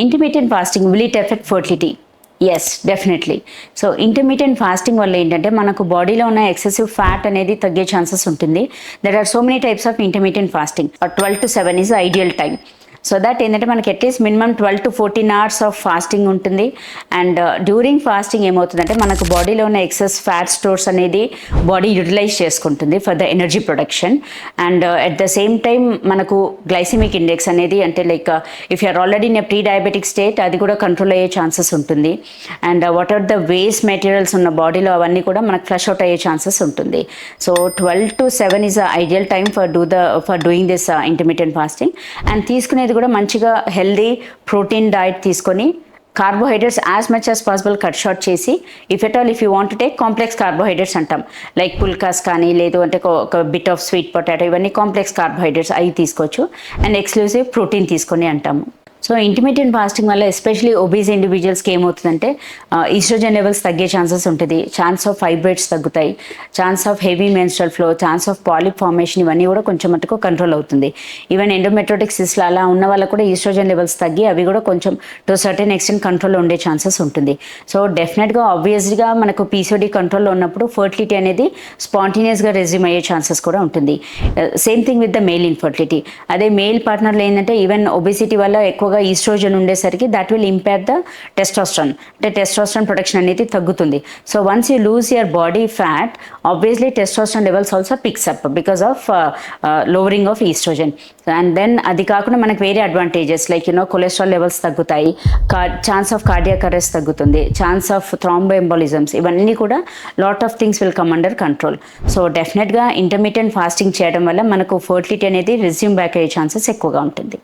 Intermediate fasting will it effect fertility? Yes, definitely. So intermediate fasting వల్ల ఏంటంటే మనకు బాడీలో ఉన్న ఎక్సెసివ్ ఫ్యాట్ అనేది తగ్గే ఛాన్సెస్ ఉంటుంది. There are so many types of intermediate fasting. 12 to 7 is ideal time. So that ఏంటంటే మనకి at least minimum 12 to 14 hours of ఫాస్టింగ్ ఉంటుంది. అండ్ డ్యూరింగ్ ఫాస్టింగ్ ఏమవుతుందంటే మనకు బాడీలో ఉన్న ఎక్సెస్ ఫ్యాట్ స్టోర్స్ అనేది బాడీ యూటిలైజ్ చేసుకుంటుంది for the energy production. And at the same time మనకు గ్లైసిమిక్ ఇండెక్స్ అనేది అంటే like if you're already in a pre diabetic state అది కూడా కంట్రోల్ అయ్యే ఛాన్సెస్ ఉంటుంది. And what are the waste materials ఉన్న బాడీలో అవన్నీ కూడా మనకు ఫ్లష్ అవుట్ అయ్యే ఛాన్సెస్ ఉంటుంది. So 12 to 7 is a ideal time for doing this intermediate fasting. And తీసుకునేది కూడా మంచిగా హెల్దీ ప్రోటీన్ డైట్ తీసుకొని carbohydrates as much as possible cut short చేసి if you want to take complex carbohydrates అంటాం, like phulkas కానీ లేదు అంటే ఒక బిట్ ఆఫ్ స్వీట్ పొటాటో, ఇవన్నీ కాంప్లెక్స్ కార్బోహైడ్రేట్స్ అవి తీసుకోవచ్చు. అండ్ ఎక్స్క్లూజివ్ ప్రోటీన్ తీసుకొని అంటాము. సో ఇంటర్మీడియట్ ఫాస్టింగ్ వల్ల ఎస్పెషలీ ఒబీస్ ఇండివిజువల్స్కి ఏమవుతుందంటే ఈస్ట్రోజన్ లెవెల్స్ తగ్గే ఛాన్సెస్ ఉంటుంది, ఛాన్స్ ఆఫ్ ఫైబ్రాయిడ్స్ తగ్గుతాయి, chance of heavy menstrual flow, chance of polyp formation ఇవన్నీ కూడా కొంచెం మటుకు కంట్రోల్ అవుతుంది. ఈవెన్ ఎండోమెట్రోటిక్ సిస్ట్లు అలా ఉన్న వాళ్ళకు కూడా ఈస్ట్రోజన్ లెవెల్స్ తగ్గి అవి కూడా కొంచెం టు సర్టెన్ ఎక్స్టెంట్ కంట్రోల్లో ఉండే ఛాన్సెస్ ఉంటుంది. సో డెఫినెట్గా ఆబ్వియస్గా మనకు పీసీఓడి కంట్రోల్లో ఉన్నప్పుడు ఫర్టిలిటీ అనేది స్పాంటేనియస్గా రెజ్యూమ్ అయ్యే ఛాన్సెస్ కూడా ఉంటుంది. Same thing with the male infertility. అదే మేల్ పార్ట్నర్లో ఏంటంటే ఈవెన్ ఒబెసిటీ వల్ల ఎక్కువగా ఈస్ట్రోజన్ ఉండేసరికి that will impair the testosterone, అంటే టెస్టోస్టెరాన్ ప్రొడక్షన్ అనేది తగ్గుతుంది. So once you lose your body fat obviously testosterone levels also picks up because of lowering of estrogen. And then అది కాకుండా మనకు వేరే అడ్వాంటేజెస్ లైక్ కొలెస్ట్రాల్ లెవెల్స్ తగ్గుతాయి, chance of cardiac arrest తగ్గుతుంది, chance of thromboembolisms, ఇవన్నీ కూడా lot of things will come under control. So డెఫినెట్గా intermediate fasting చేయడం వల్ల మనకు ఫర్టిలిటీ అనేది రెజ్యూమ్ బ్యాక్ అయ్యే ఛాన్సెస్ ఎక్కువగా ఉంటుంది.